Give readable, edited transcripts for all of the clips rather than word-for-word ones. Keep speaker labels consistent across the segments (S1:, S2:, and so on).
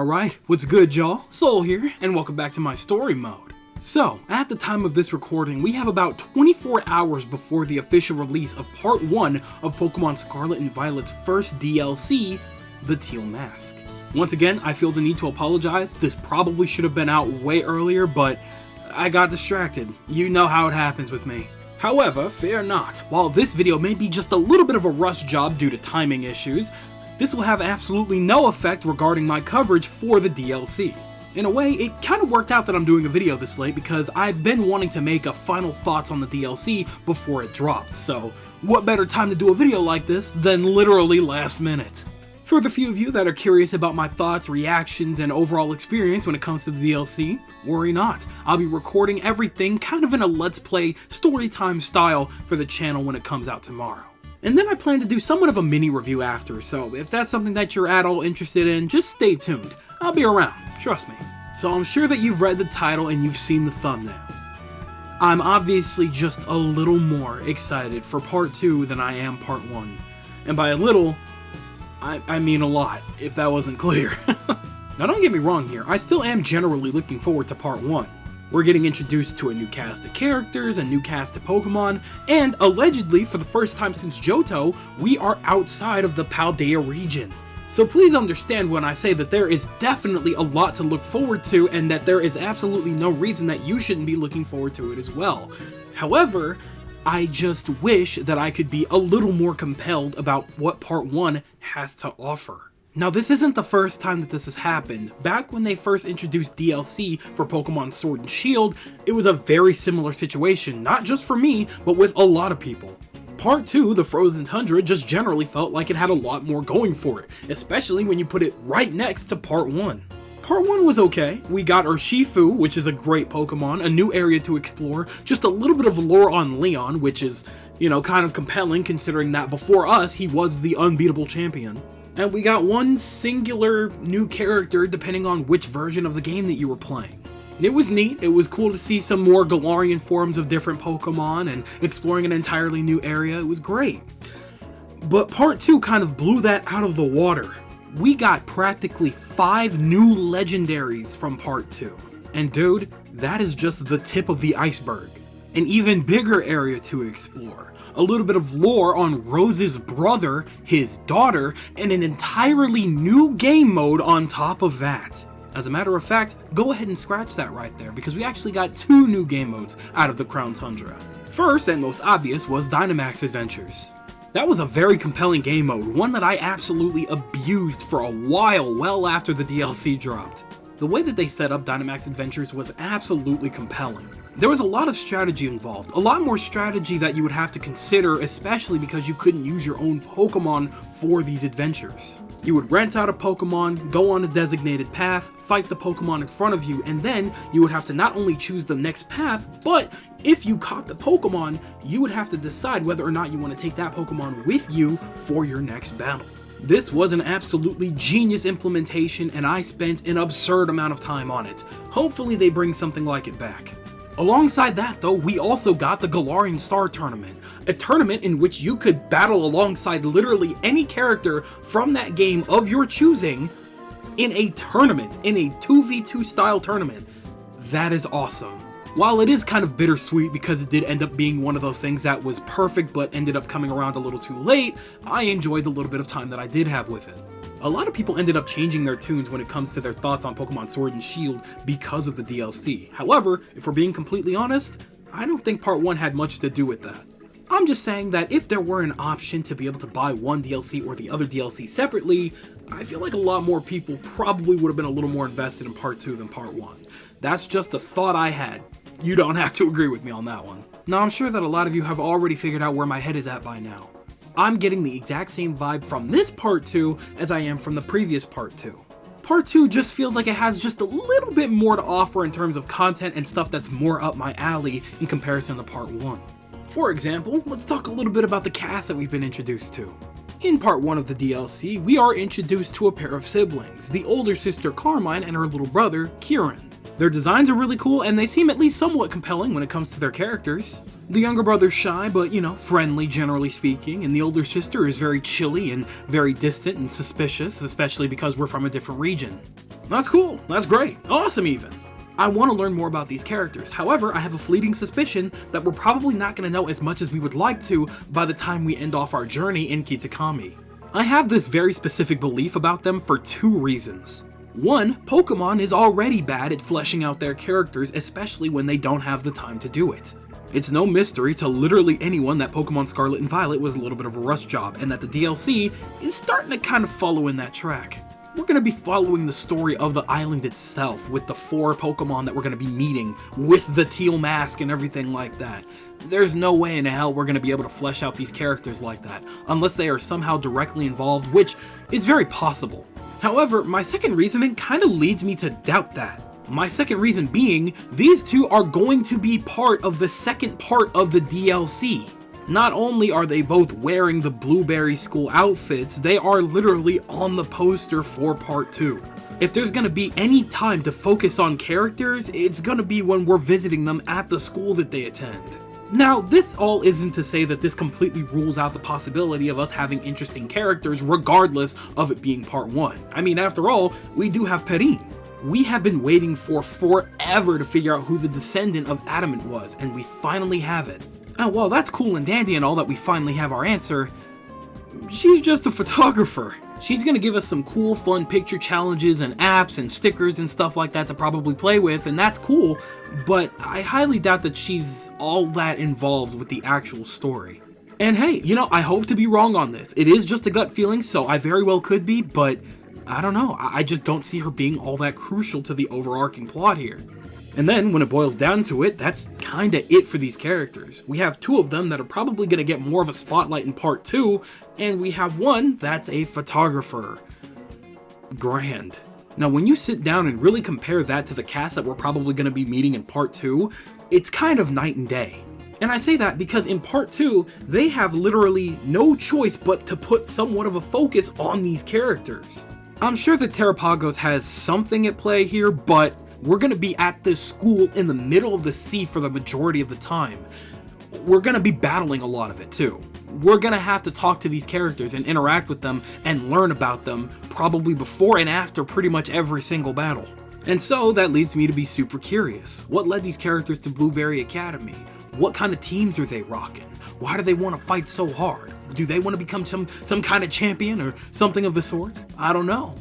S1: Alright, what's good y'all? Soul here, and welcome back to my story mode. So, at the time of this recording, we have about 24 hours before the official release of Part 1 of Pokemon Scarlet and Violet's first DLC, the Teal Mask. Once again, I feel the need to apologize. This probably should have been out way earlier, but I got distracted. You know how it happens with me. However, fear not. While this video may be just a little bit of a rush job due to timing issues, this will have absolutely no effect regarding my coverage for the DLC. In a way, it kind of worked out that I'm doing a video this late because I've been wanting to make a final thoughts on the DLC before it drops, so what better time to do a video like this than literally last minute. For the few of you that are curious about my thoughts, reactions, and overall experience when it comes to the DLC, worry not. I'll be recording everything kind of in a Let's Play storytime style for the channel when it comes out tomorrow. And then I plan to do somewhat of a mini review after, so if that's something that you're at all interested in, just stay tuned. I'll be around, trust me. So I'm sure that you've read the title and you've seen the thumbnail. I'm obviously just a little more excited for Part 2 than I am Part 1. And by a little, I mean a lot, if that wasn't clear. Now don't get me wrong here, I still am generally looking forward to Part 1. We're getting introduced to a new cast of characters, a new cast of Pokemon, and allegedly, for the first time since Johto, we are outside of the Paldea region. So please understand when I say that there is definitely a lot to look forward to and that there is absolutely no reason that you shouldn't be looking forward to it as well. However, I just wish that I could be a little more compelled about what Part 1 has to offer. Now this isn't the first time that this has happened. Back when they first introduced DLC for Pokemon Sword and Shield, it was a very similar situation, not just for me, but with a lot of people. Part 2, the Frozen Tundra, just generally felt like it had a lot more going for it, especially when you put it right next to Part 1. Part 1 was okay. We got Urshifu, which is a great Pokemon, a new area to explore, just a little bit of lore on Leon, which is, kind of compelling considering that before us, he was the unbeatable champion. And we got one singular new character depending on which version of the game that you were playing. It was neat, it was cool to see some more Galarian forms of different Pokemon and exploring an entirely new area, it was great. But Part 2 kind of blew that out of the water. We got practically 5 new legendaries from Part 2. And dude, that is just the tip of the iceberg. An even bigger area to explore, a little bit of lore on Rose's brother, his daughter, and an entirely new game mode on top of that. As a matter of fact, go ahead and scratch that right there, because we actually got 2 new game modes out of the Crown Tundra. First, and most obvious, was Dynamax Adventures. That was a very compelling game mode, one that I absolutely abused for a while well after the DLC dropped. The way that they set up Dynamax Adventures was absolutely compelling. There was a lot of strategy involved, a lot more strategy that you would have to consider, especially because you couldn't use your own Pokemon for these adventures. You would rent out a Pokemon, go on a designated path, fight the Pokemon in front of you, and then you would have to not only choose the next path, but if you caught the Pokemon, you would have to decide whether or not you want to take that Pokemon with you for your next battle. This was an absolutely genius implementation, and I spent an absurd amount of time on it. Hopefully they bring something like it back. Alongside that though, we also got the Galarian Star Tournament, a tournament in which you could battle alongside literally any character from that game of your choosing in a tournament, in a 2v2 style tournament. That is awesome. While it is kind of bittersweet because it did end up being one of those things that was perfect but ended up coming around a little too late, I enjoyed the little bit of time that I did have with it. A lot of people ended up changing their tunes when it comes to their thoughts on Pokemon Sword and Shield because of the DLC. However, if we're being completely honest, I don't think Part 1 had much to do with that. I'm just saying that if there were an option to be able to buy one DLC or the other DLC separately, I feel like a lot more people probably would have been a little more invested in Part 2 than Part 1. That's just a thought I had. You don't have to agree with me on that one. Now I'm sure that a lot of you have already figured out where my head is at by now. I'm getting the exact same vibe from this Part 2 as I am from the previous Part 2. Part 2 just feels like it has just a little bit more to offer in terms of content and stuff that's more up my alley in comparison to Part 1. For example, let's talk a little bit about the cast that we've been introduced to. In Part 1 of the DLC, we are introduced to a pair of siblings, the older sister Carmine and her little brother, Kieran. Their designs are really cool, and they seem at least somewhat compelling when it comes to their characters. The younger brother's shy, but, friendly generally speaking, and the older sister is very chilly and very distant and suspicious, especially because we're from a different region. That's cool. That's great. Awesome even. I want to learn more about these characters. However, I have a fleeting suspicion that we're probably not going to know as much as we would like to by the time we end off our journey in Kitakami. I have this very specific belief about them for two reasons. One, Pokemon is already bad at fleshing out their characters, especially when they don't have the time to do it. It's no mystery to literally anyone that Pokemon Scarlet and Violet was a little bit of a rush job, and that the DLC is starting to kind of follow in that track. We're going to be following the story of the island itself, with the 4 Pokemon that we're going to be meeting, with the Teal Mask and everything like that. There's no way in hell we're going to be able to flesh out these characters like that, unless they are somehow directly involved, which is very possible. However, my second reasoning kind of leads me to doubt that. My second reason being, these two are going to be part of the second part of the DLC. Not only are they both wearing the Blueberry School outfits, they are literally on the poster for part 2. If there's gonna be any time to focus on characters, it's gonna be when we're visiting them at the school that they attend. Now, this all isn't to say that this completely rules out the possibility of us having interesting characters regardless of it being part 1. I mean, after all, we do have Perrine. We have been waiting for forever to figure out who the descendant of Adamant was, and we finally have it. And while that's cool and dandy and all that we finally have our answer, she's just a photographer. She's gonna give us some cool, fun picture challenges and apps and stickers and stuff like that to probably play with, and that's cool, but I highly doubt that she's all that involved with the actual story. And hey, you know, I hope to be wrong on this. It is just a gut feeling, so I very well could be, but I don't know. I just don't see her being all that crucial to the overarching plot here. And then, when it boils down to it, that's kinda it for these characters. We have 2 of them that are probably gonna get more of a spotlight in part 2, and we have one that's a photographer. Grand. Now, when you sit down and really compare that to the cast that we're probably gonna be meeting in part 2, it's kind of night and day. And I say that because in part 2, they have literally no choice but to put somewhat of a focus on these characters. I'm sure that Terrapagos has something at play here, but we're gonna be at this school in the middle of the sea for the majority of the time. We're gonna be battling a lot of it too. We're gonna have to talk to these characters and interact with them and learn about them probably before and after pretty much every single battle. And so that leads me to be super curious. What led these characters to Blueberry Academy? What kind of teams are they rocking? Why do they want to fight so hard? Do they want to become some kind of champion or something of the sort? I don't know.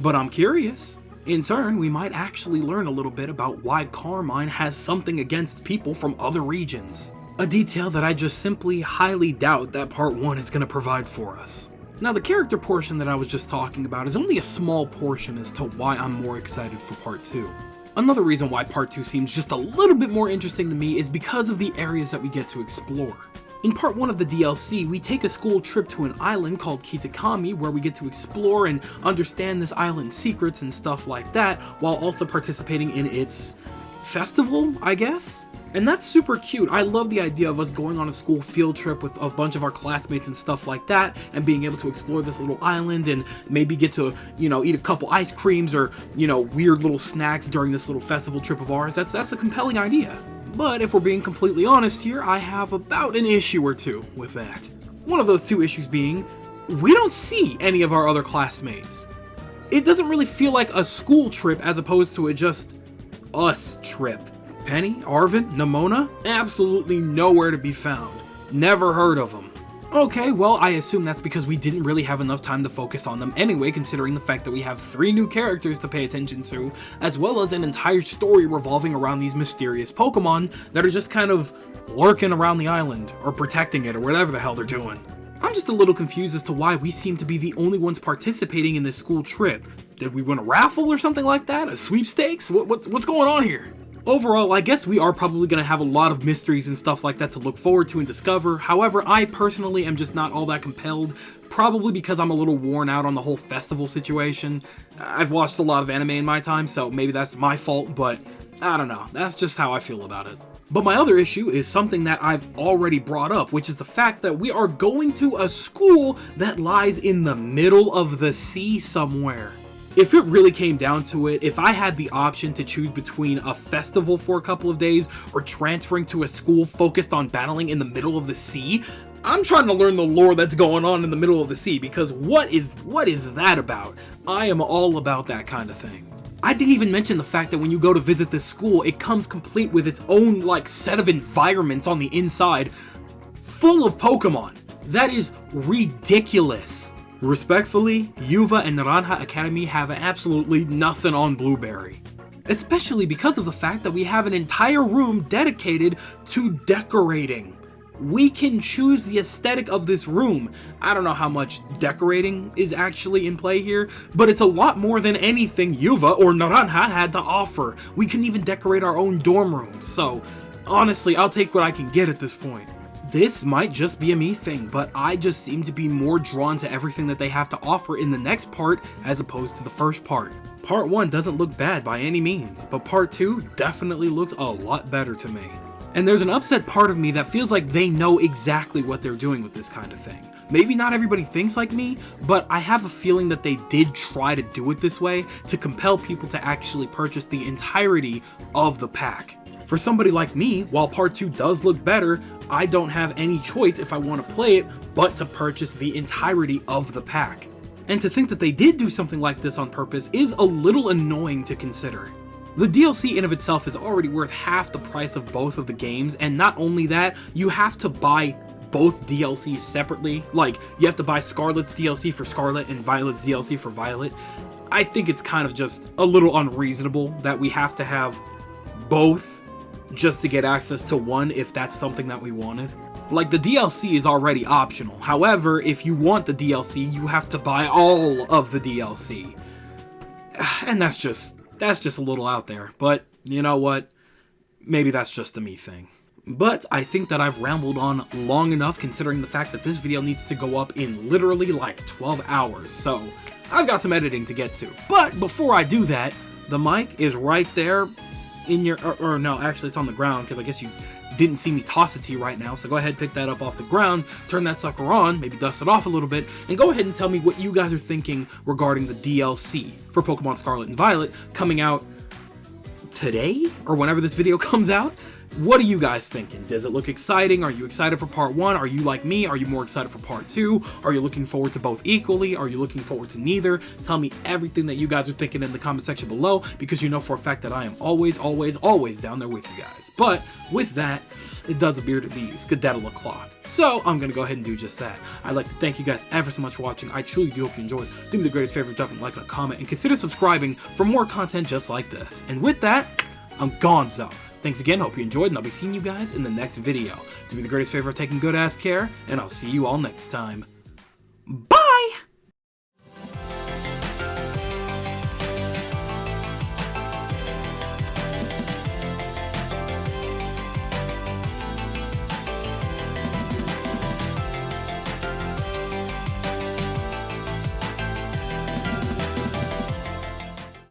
S1: But I'm curious. In turn, we might actually learn a little bit about why Carmine has something against people from other regions. A detail that I just simply highly doubt that part 1 is going to provide for us. Now, the character portion that I was just talking about is only a small portion as to why I'm more excited for part 2. Another reason why part 2 seems just a little bit more interesting to me is because of the areas that we get to explore. In part 1 of the DLC, we take a school trip to an island called Kitakami where we get to explore and understand this island's secrets and stuff like that, while also participating in its festival, I guess? And that's super cute. I love the idea of us going on a school field trip with a bunch of our classmates and stuff like that, and being able to explore this little island and maybe get to, you know, eat a couple ice creams or, you know, weird little snacks during this little festival trip of ours. That's a compelling idea. But if we're being completely honest here, I have about an issue or two with that. One of those 2 issues being, we don't see any of our other classmates. It doesn't really feel like a school trip as opposed to a just us trip. Penny, Arvin, Nimona? Absolutely nowhere to be found. Never heard of them. Okay, well, I assume that's because we didn't really have enough time to focus on them anyway, considering the fact that we have 3 new characters to pay attention to, as well as an entire story revolving around these mysterious Pokemon that are just kind of lurking around the island, or protecting it, or whatever the hell they're doing. I'm just a little confused as to why we seem to be the only ones participating in this school trip. Did we win a raffle or something like that? A sweepstakes? What's going on here? Overall, I guess we are probably going to have a lot of mysteries and stuff like that to look forward to and discover. However, I personally am just not all that compelled, probably because I'm a little worn out on the whole festival situation. I've watched a lot of anime in my time, so maybe that's my fault, but I don't know. That's just how I feel about it. But my other issue is something that I've already brought up, which is the fact that we are going to a school that lies in the middle of the sea somewhere. If it really came down to it, if I had the option to choose between a festival for a couple of days or transferring to a school focused on battling in the middle of the sea, I'm trying to learn the lore that's going on in the middle of the sea, because what is that about? I am all about that kind of thing. I didn't even mention the fact that when you go to visit this school, it comes complete with its own, like, set of environments on the inside, full of Pokemon. That is ridiculous. Respectfully, Yuva and Naranja Academy have absolutely nothing on Blueberry. Especially because of the fact that we have an entire room dedicated to decorating. We can choose the aesthetic of this room. I don't know how much decorating is actually in play here, but it's a lot more than anything Yuva or Naranja had to offer. We can even decorate our own dorm rooms, so honestly, I'll take what I can get at this point. This might just be a me thing, but I just seem to be more drawn to everything that they have to offer in the next part as opposed to the first part. Part 1 doesn't look bad by any means, but Part 2 definitely looks a lot better to me. And there's an upset part of me that feels like they know exactly what they're doing with this kind of thing. Maybe not everybody thinks like me, but I have a feeling that they did try to do it this way to compel people to actually purchase the entirety of the pack. For somebody like me, while Part 2 does look better, I don't have any choice if I want to play it but to purchase the entirety of the pack. And to think that they did do something like this on purpose is a little annoying to consider. The DLC in of itself is already worth half the price of both of the games, and not only that, you have to buy both DLCs separately. Like, you have to buy Scarlet's DLC for Scarlet and Violet's DLC for Violet. I think it's kind of just a little unreasonable that we have to have both just to get access to one if that's something that we wanted. Like, the DLC is already optional. However, if you want the DLC, you have to buy all of the DLC. And that's just a little out there, but you know what? Maybe that's just a me thing. But I think that I've rambled on long enough considering the fact that this video needs to go up in literally like 12 hours, so I've got some editing to get to. But before I do that, the mic is right there in your, or no, actually it's on the ground because I guess you didn't see me toss it to you right now, so go ahead, pick that up off the ground, turn that sucker on, maybe dust it off a little bit, and go ahead and tell me what you guys are thinking regarding the DLC for Pokemon Scarlet and Violet coming out today, or whenever this video comes out. What are you guys thinking? Does it look exciting? Are you excited for Part 1? Are you like me? Are you more excited for Part 2? Are you looking forward to both equally? Are you looking forward to neither? Tell me everything that you guys are thinking in the comment section below, because you know for a fact that I am always, always, always down there with you guys. But with that, it does appear to be skedaddle o'clock. So I'm going to go ahead and do just that. I'd like to thank you guys ever so much for watching. I truly do hope you enjoyed. Do me the greatest favor, drop a like and a comment, and consider subscribing for more content just like this. And with that, I'm gonzo. Thanks again, hope you enjoyed, and I'll be seeing you guys in the next video. Do me the greatest favor of taking good ass care, and I'll see you all next time. Bye!